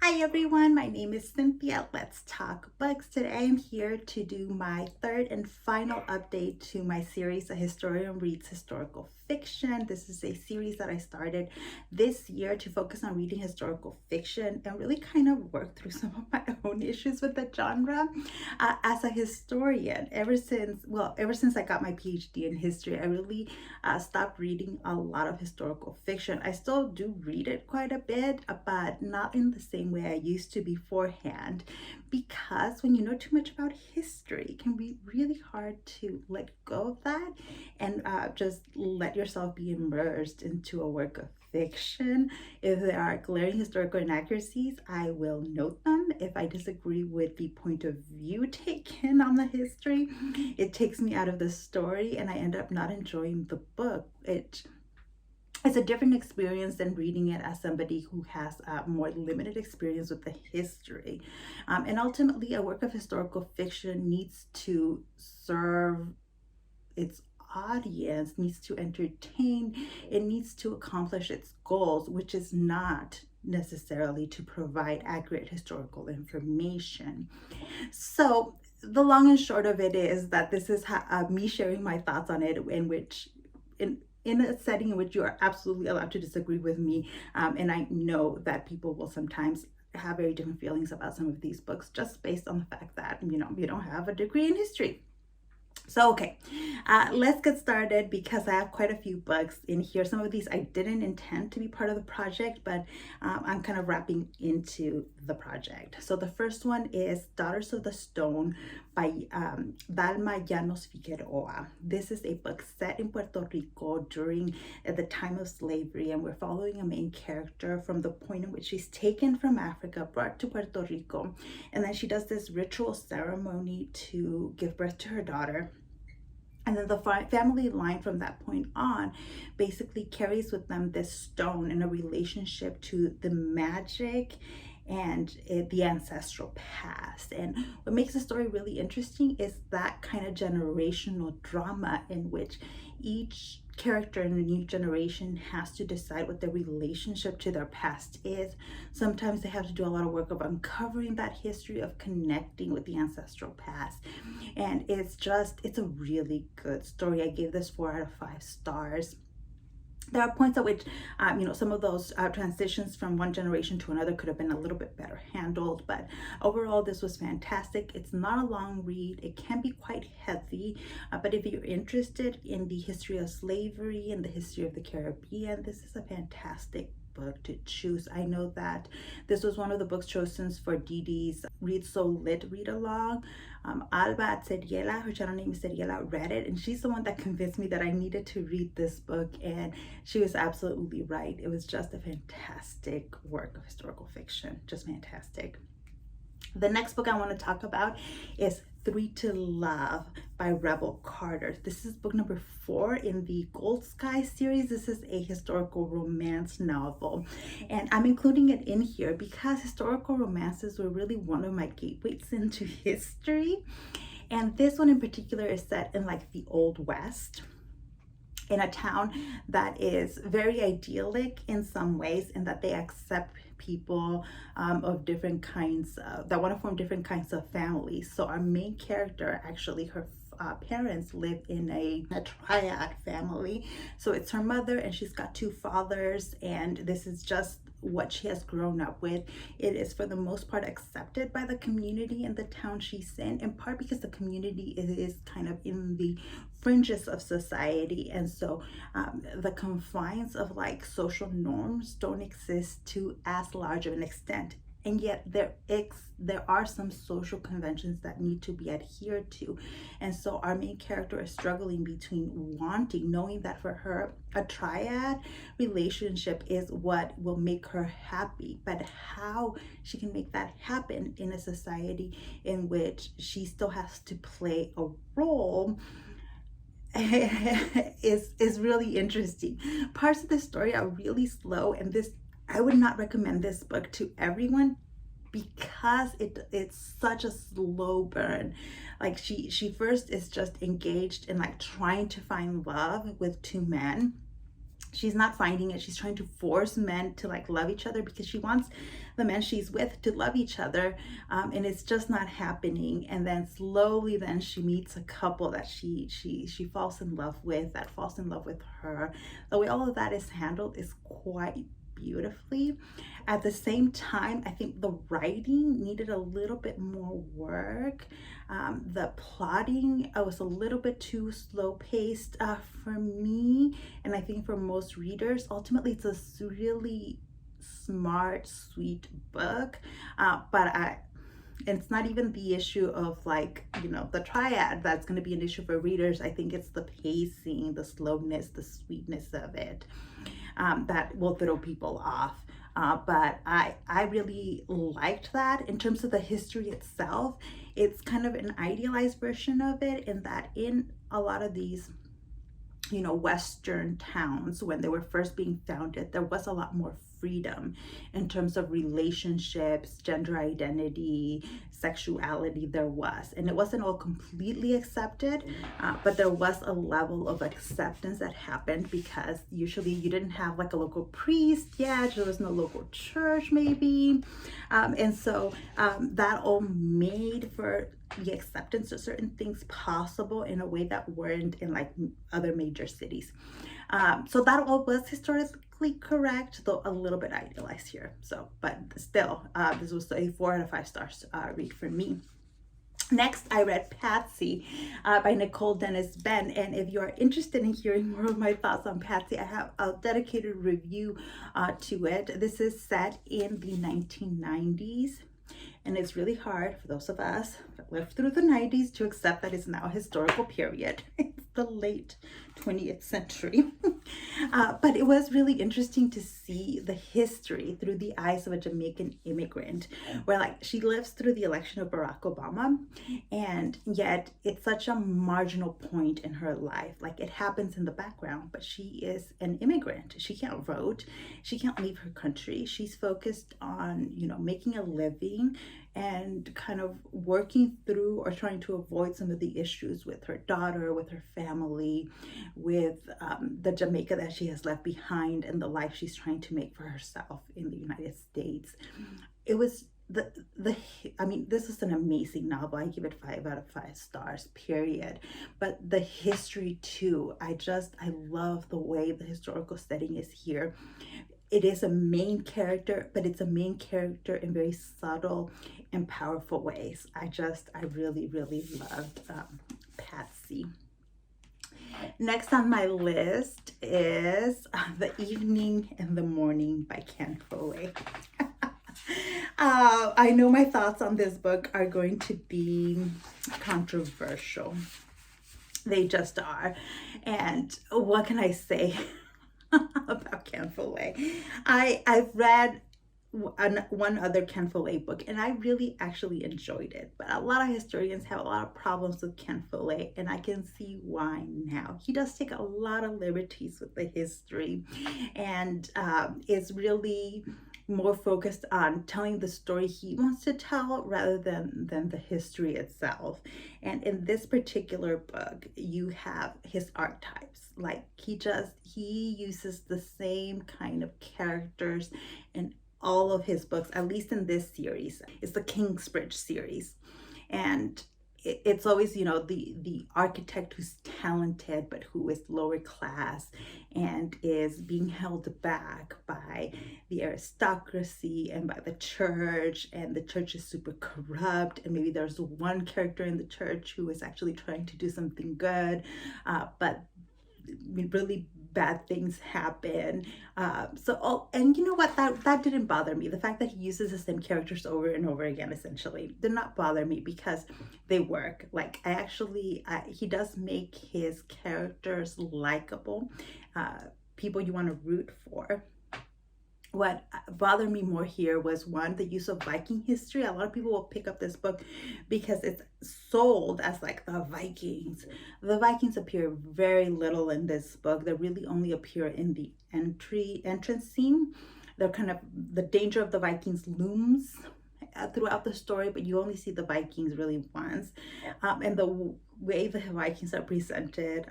Hi everyone, my name is Cynthia. Let's talk books. Today I'm here to do my third and final update to my series, A Historian Reads Historical Fiction. This is a series that I started this year to focus on reading historical fiction and really kind of work through some of my own issues with the genre. As a historian, ever since I got my PhD in history, I really stopped reading a lot of historical fiction. I still do read it quite a bit, but not in the same way I used to beforehand, because when you know too much about history, it can be really hard to let go of that and just let yourself be immersed into a work of fiction. If there are glaring historical inaccuracies, I will note them. If I disagree with the point of view taken on the history, it takes me out of the story and I end up not enjoying the book. It's a different experience than reading it as somebody who has a more limited experience with the history. And ultimately, a work of historical fiction needs to serve its audience, needs to entertain, it needs to accomplish its goals, which is not necessarily to provide accurate historical information. So the long and short of it is that this is me sharing my thoughts on it, in a setting in which you are absolutely allowed to disagree with me. And I know that people will sometimes have very different feelings about some of these books just based on the fact that, you don't have a degree in history. So, okay, let's get started because I have quite a few books in here. Some of these I didn't intend to be part of the project, but I'm kind of wrapping into the project. So the first one is Daughters of the Stone by Dalma Llanos Figueroa. This is a book set in Puerto Rico during the time of slavery, and we're following a main character from the point in which she's taken from Africa, brought to Puerto Rico, and then she does this ritual ceremony to give birth to her daughter. And then the family line from that point on basically carries with them this stone in a relationship to the magic and the ancestral past. And what makes the story really interesting is that kind of generational drama in which each character in the new generation has to decide what their relationship to their past is. Sometimes they have to do a lot of work of uncovering that history, of connecting with the ancestral past. And it's a really good story. I gave this 4 out of 5 stars. There are points at which, some of those transitions from one generation to another could have been a little bit better handled, but overall, this was fantastic. It's not a long read. It can be quite heavy, but if you're interested in the history of slavery and the history of the Caribbean, this is a fantastic book to choose. I know that this was one of the books chosen for Dee Dee's Read So Lit read along. Alba Seriela, her channel name is Seriela, read it, and she's the one that convinced me that I needed to read this book, and she was absolutely right. It was just a fantastic work of historical fiction, just fantastic. The next book I want to talk about is Three to Love by Rebel Carter. This is book number 4 in the Gold Sky series. This is a historical romance novel, and I'm including it in here because historical romances were really one of my gateways into history. And this one in particular is set in like the Old West, in a town that is very idyllic in some ways, in that they accept people of different kinds that want to form different kinds of families. So our main character, actually, her parents live in a triad family. So it's her mother, and she's got 2 fathers, and this is just what she has grown up with. It is for the most part accepted by the community in the town she's in part because the community is kind of in the fringes of society, and so the confines of like social norms don't exist to as large of an extent. And yet there are some social conventions that need to be adhered to. And so our main character is struggling between knowing that for her, a triad relationship is what will make her happy, but how she can make that happen in a society in which she still has to play a role is really interesting. Parts of the story are really slow, and I would not recommend this book to everyone because it's such a slow burn. Like she first is just engaged in like trying to find love with 2 men, she's not finding it. She's trying to force men to like love each other because she wants the men she's with to love each other, and it's just not happening. And then slowly then she meets a couple that she falls in love with, that falls in love with her. The way all of that is handled is quite beautifully. At the same time, I think the writing needed a little bit more work. The plotting was a little bit too slow paced for me, and I think for most readers. Ultimately, it's a really smart, sweet book, but it's not even the issue of like, you know, the triad that's going to be an issue for readers. I think it's the pacing, the slowness, the sweetness of it that will throw people off. But I really liked that. In terms of the history itself, it's kind of an idealized version of it, in that in a lot of these, you know, Western towns, when they were first being founded, there was a lot more freedom in terms of relationships, gender identity, sexuality. There was, and it wasn't all completely accepted, but there was a level of acceptance that happened, because usually you didn't have like a local priest yet, there was no local church maybe, and so that all made for the acceptance of certain things possible in a way that weren't in like other major cities. So that all was historically correct, though a little bit idealized here. So, but still, this was a 4 out of 5 stars read for me. Next, I read Patsy by Nicole Dennis-Benn, and if you are interested in hearing more of my thoughts on Patsy, I have a dedicated review to it. This is set in the 1990s. And it's really hard for those of us that lived through the 90s to accept that it's now a historical period. It's the late 20th century. But it was really interesting to see the history through the eyes of a Jamaican immigrant, where like she lives through the election of Barack Obama, and yet it's such a marginal point in her life. Like it happens in the background, but she is an immigrant. She can't vote. She can't leave her country. She's focused on, you know, making a living and kind of working through or trying to avoid some of the issues with her daughter, with her family, with the Jamaica that she has left behind, and the life she's trying to make for herself in the United States. It was I mean, this is an amazing novel. I give it 5 out of 5 stars, period. But the history too, I love the way the historical setting is here. It is a main character, but it's a main character in very subtle and powerful ways. I really, really loved Patsy. Next on my list is The Evening and the Morning by Ken Follet. I know my thoughts on this book are going to be controversial. They just are. And what can I say about Ken Follet? I've read one other Ken Follet book, and I really actually enjoyed it. But a lot of historians have a lot of problems with Ken Follet, and I can see why now. He does take a lot of liberties with the history, and is really more focused on telling the story he wants to tell rather than the history itself. And in this particular book, you have his archetypes. Like he uses the same kind of characters in all of his books, at least in this series. It's the Kingsbridge series. And it's always, you know, the architect who's talented but who is lower class and is being held back by the aristocracy and by the church, and the church is super corrupt, and maybe there's one character in the church who is actually trying to do something good, but really bad things happen. And you know what, that didn't bother me. The fact that he uses the same characters over and over again essentially did not bother me, because they work. Like he does make his characters likable, people you want to root for. What bothered me more here was, one, the use of Viking history. A lot of people will pick up this book because it's sold as like the Vikings. The Vikings appear very little in this book. They really only appear in the entrance scene. They're kind of, the danger of the Vikings looms throughout the story, but you only see the Vikings really once. And the way the Vikings are presented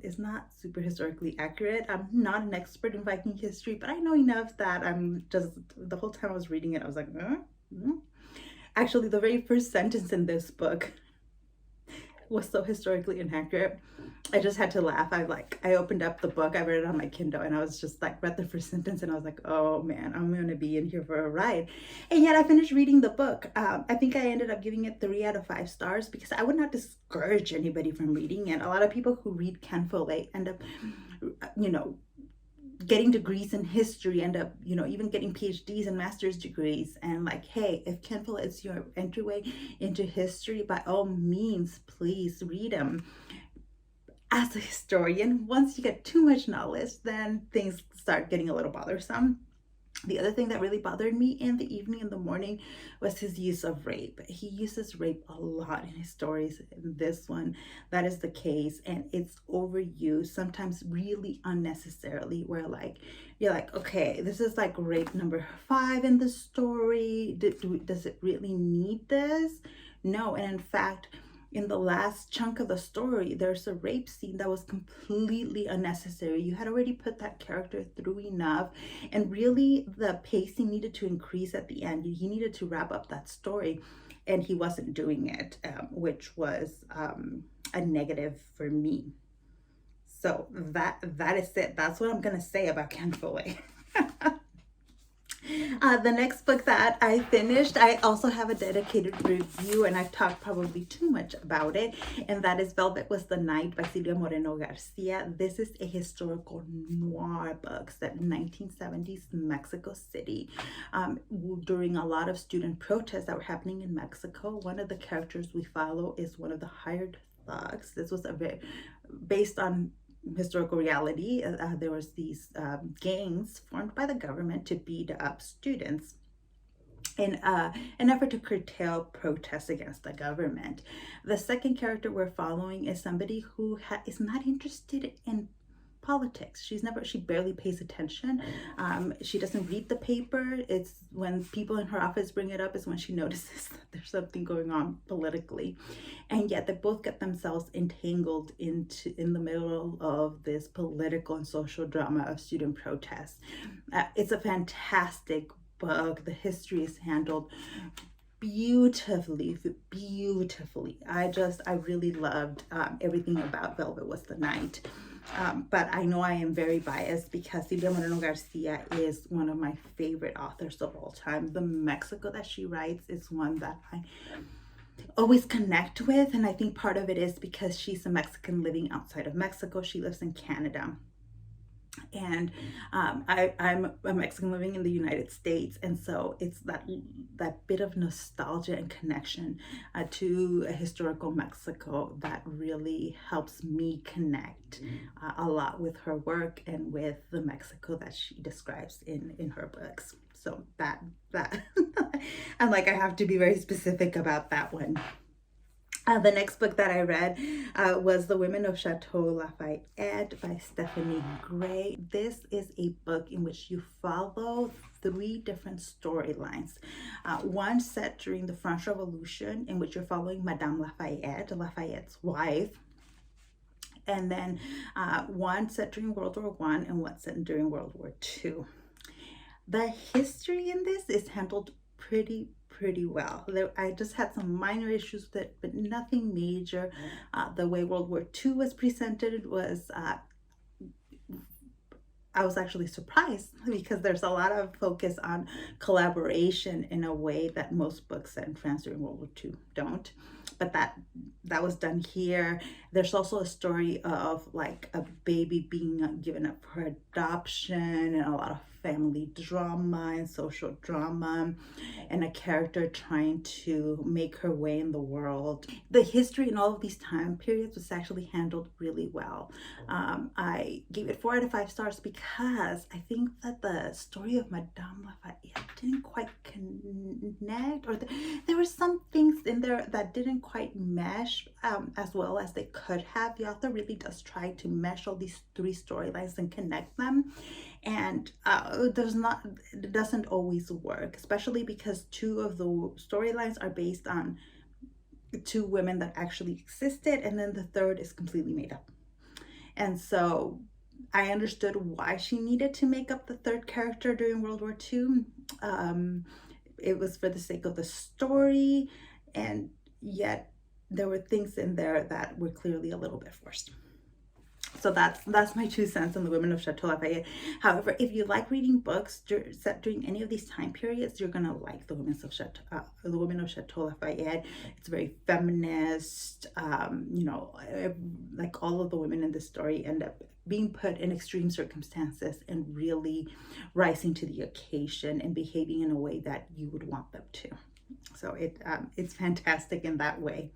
is not super historically accurate. I'm not an expert in Viking history, but I know enough that I'm just, the whole time I was reading it, I was like, Actually, the very first sentence in this book was so historically inaccurate. I just had to laugh. I opened up the book, I read it on my Kindle, and I was just like, read the first sentence, and I was like, oh man, I'm gonna be in here for a ride. And yet I finished reading the book. I think I ended up giving it 3 out of 5 stars because I would not discourage anybody from reading it. A lot of people who read Ken Follett end up, getting degrees in history, end up, even getting PhDs and master's degrees. And like, hey, if Ken Follett is your entryway into history, by all means, please read him. As a historian, once you get too much knowledge, then things start getting a little bothersome. The other thing that really bothered me in the evening and the morning was his use of rape. He uses rape a lot in his stories. In this one, that is the case, and it's overused, sometimes really unnecessarily, where you're like, okay, this is like rape number 5 in the story. Does it really need this? No, and in fact, in the last chunk of the story, there's a rape scene that was completely unnecessary. You had already put that character through enough, and really the pacing needed to increase at the end. He needed to wrap up that story, and he wasn't doing it, which was a negative for me. So that is it. That's what I'm gonna say about Ken Follett. The next book that I finished, I also have a dedicated review, and I've talked probably too much about it, and that is Velvet Was the Night by Silvia Moreno-Garcia. This is a historical noir book set in 1970s Mexico City. During a lot of student protests that were happening in Mexico, one of the characters we follow is one of the hired thugs. This was based on historical reality. There was these gangs formed by the government to beat up students in an effort to curtail protests against the government. The second character we're following is somebody who is not interested in politics. She barely pays attention. She doesn't read the paper. It's when people in her office bring it up is when she notices that there's something going on politically. And yet they both get themselves entangled in the middle of this political and social drama of student protests. It's a fantastic book. The history is handled beautifully. I really loved everything about Velvet Was the Night. But I know I am very biased because Silvia Moreno-Garcia is one of my favorite authors of all time. The Mexico that she writes is one that I always connect with, and I think part of it is because she's a Mexican living outside of Mexico. She lives in Canada. And I'm a Mexican living in the United States, and so it's that bit of nostalgia and connection to a historical Mexico that really helps me connect a lot with her work and with the Mexico that she describes in her books. So that I'm like, I have to be very specific about that one. The next book that I read was The Women of Chateau, Lafayette by Stephanie Gray. This is a book in which you follow 3 different storylines. One set during the French Revolution, in which you're following Madame Lafayette, Lafayette's wife. And then one set during World War I and one set during World War II. The history in this is handled pretty well. I just had some minor issues with it, but nothing major. The way World War II was presented was, I was actually surprised because there's a lot of focus on collaboration in a way that most books set in France during World War II don't. But that was done here. There's also a story of like a baby being given up for adoption, and a lot of family drama and social drama, and a character trying to make her way in the world. The history in all of these time periods was actually handled really well. I gave it 4 out of 5 stars because I think that the story of Madame Lafayette didn't quite connect, or there were some things in there that didn't quite mesh as well as they could have. The author really does try to mesh all these three storylines and connect them, and it doesn't always work, especially because two of the storylines are based on two women that actually existed, and then the third is completely made up. And so I understood why she needed to make up the third character during World War II. It was for the sake of the story, and yet there were things in there that were clearly a little bit forced. So that's my 2 cents on the women of Chateau Lafayette. However, if you like reading books set during any of these time periods, you're gonna like the women of Chateau Lafayette. It's very feminist. You know, like all of the women in this story end up being put in extreme circumstances and really rising to the occasion and behaving in a way that you would want them to. So it's fantastic in that way.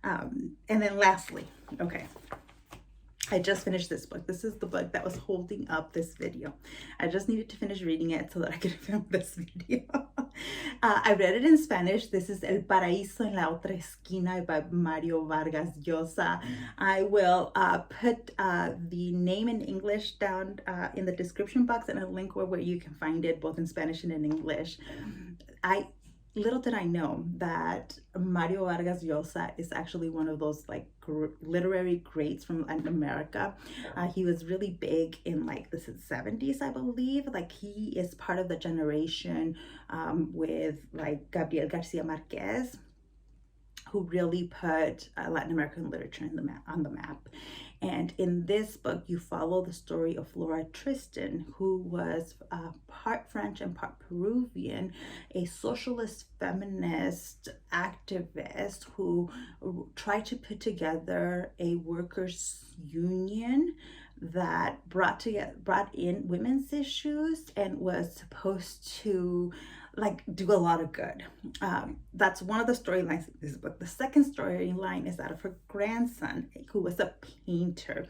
And then lastly, okay, I just finished this book. This is the book that was holding up this video. I just needed to finish reading it so that I could film this video. I read it in Spanish. This is El Paraiso en la otra esquina by Mario Vargas Llosa. I will put the name in English down in the description box, and a link where you can find it both in Spanish and in English. Little did I know that Mario Vargas Llosa is actually one of those like literary greats from Latin America. He was really big in like the 70s, I believe. Like he is part of the generation with like Gabriel Garcia Marquez, who really put Latin American literature on the map. And in this book, you follow the story of Laura Tristan, who was part French and part Peruvian, a socialist feminist activist who tried to put together a workers' union that brought in women's issues and was supposed to like do a lot of good. That's one of the storylines in this book. The second storyline is that of her grandson, who was a painter,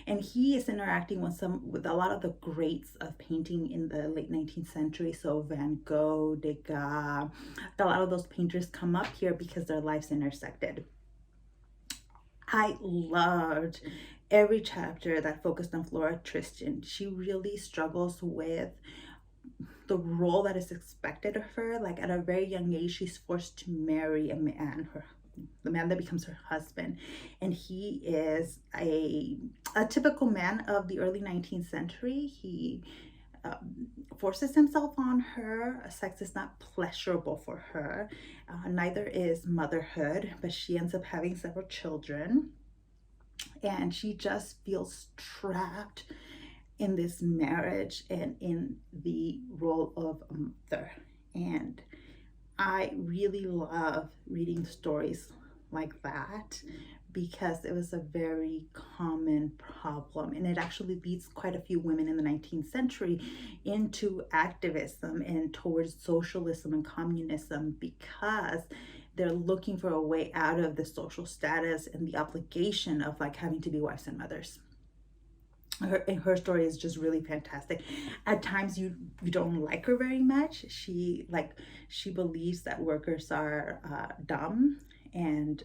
and he is interacting with a lot of the greats of painting in the late 19th century. So Van Gogh, Degas, a lot of those painters come up here because their lives intersected. I loved every chapter that focused on Flora Tristan. She really struggles with the role that is expected of her. Like at a very young age, she's forced to marry a man, the man that becomes her husband, and he is a typical man of the early 19th century. He forces himself on her. Sex is not pleasurable for her. Neither is motherhood, but she ends up having several children, and she just feels trapped in this marriage and in the role of a mother. And I really love reading stories like that because it was a very common problem, and it actually leads quite a few women in the 19th century into activism and towards socialism and communism, because they're looking for a way out of the social status and the obligation of like having to be wives and mothers. Her story is just really fantastic. At times you don't like her very much. She believes that workers are dumb and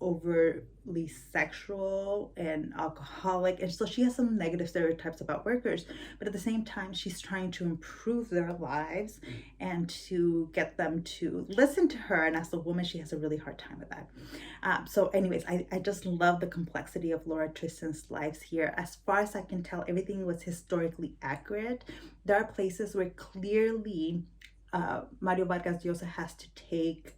overly sexual and alcoholic, and so she has some negative stereotypes about workers, but at the same time she's trying to improve their lives and to get them to listen to her, and as a woman she has a really hard time with that. So anyways, I just love the complexity of Laura Tristan's lives here. As far as I can tell, everything was historically accurate. There are places where clearly Mario Vargas Llosa has to take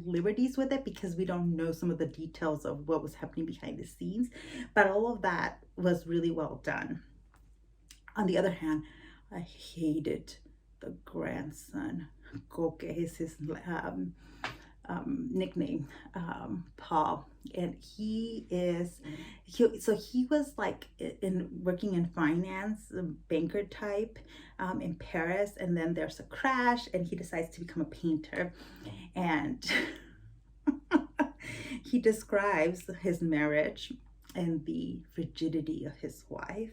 liberties with it because we don't know some of the details of what was happening behind the scenes, but all of that was really well done. On the other hand, I hated the grandson. Coque is his nickname, Paul, and he was like working in finance, a banker type, in Paris, and then there's a crash and he decides to become a painter, and he describes his marriage and the frigidity of his wife.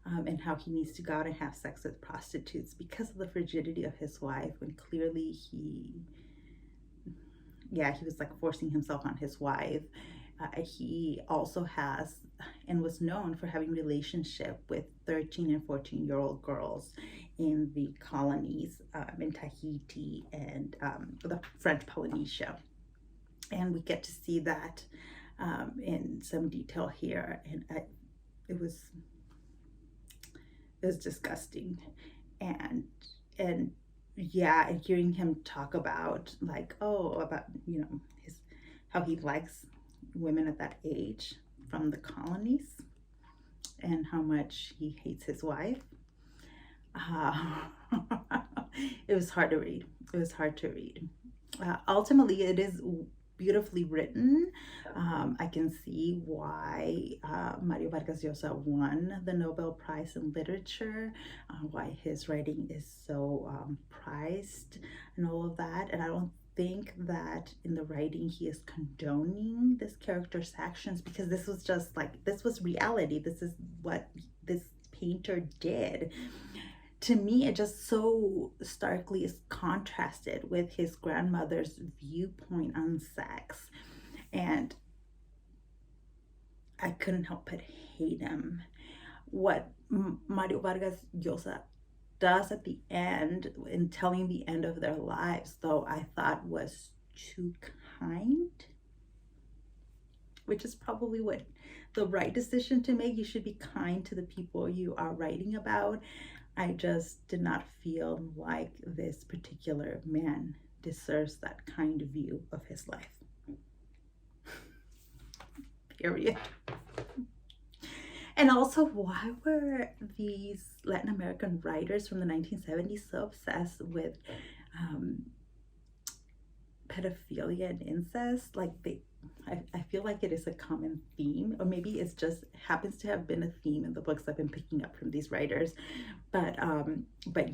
and how he needs to go out and have sex with prostitutes because of the frigidity of his wife, when clearly he was like forcing himself on his wife. He also has and was known for having relationship with 13 and 14-year-old girls in the colonies, in Tahiti and the French Polynesia. And we get to see that in some detail here. And it was disgusting. And yeah, and hearing him talk about like, about, you know, how he likes women at that age from the colonies and how much he hates his wife. It was hard to read. It was hard to read. Ultimately, it is beautifully written. I can see why Mario Vargas Llosa won the Nobel Prize in Literature, why his writing is so prized and all of that. And I don't think that in the writing he is condoning this character's actions, because this was just like, this was reality. This is what this painter did. To me, it just so starkly is contrasted with his grandmother's viewpoint on sex. And I couldn't help but hate him. What Mario Vargas Llosa does at the end, in telling the end of their lives, though, I thought was too kind, which is probably what the right decision to make. You should be kind to the people you are writing about. I just did not feel like this particular man deserves that kind of view of his life. Period. And also, why were these Latin American writers from the 1970s so obsessed with pedophilia and incest? Like, I feel like it is a common theme, or maybe it's just happens to have been a theme in the books I've been picking up from these writers. But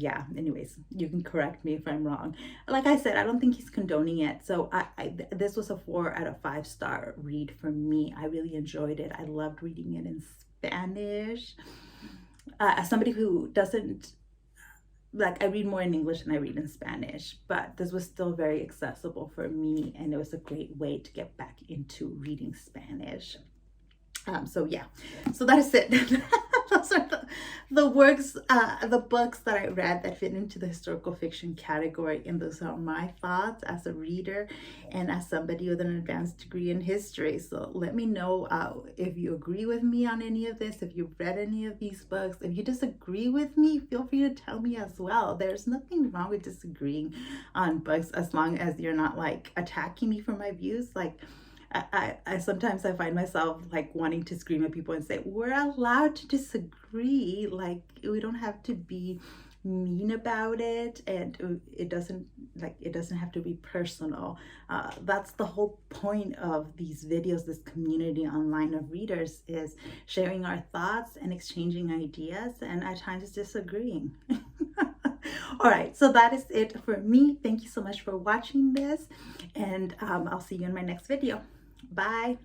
yeah, anyways, you can correct me if I'm wrong. Like I said, I don't think he's condoning it. So this was a 4 out of 5 star read for me. I really enjoyed it. I loved reading it in Spanish. As somebody who doesn't, like, I read more in English than I read in Spanish, but this was still very accessible for me, and it was a great way to get back into reading Spanish. So yeah, so that is it. Those are the works, the books that I read that fit into the historical fiction category, and those are my thoughts as a reader and as somebody with an advanced degree in history. So let me know if you agree with me on any of this, if you've read any of these books. If you disagree with me, feel free to tell me as well. There's nothing wrong with disagreeing on books, as long as you're not like attacking me for my views. Like, I sometimes I find myself like wanting to scream at people and say, we're allowed to disagree. Like, we don't have to be mean about it, and it doesn't have to be personal. That's the whole point of these videos, this community online of readers, is sharing our thoughts and exchanging ideas, and at times disagreeing. All right, so that is it for me. Thank you so much for watching this, and I'll see you in my next video. Bye.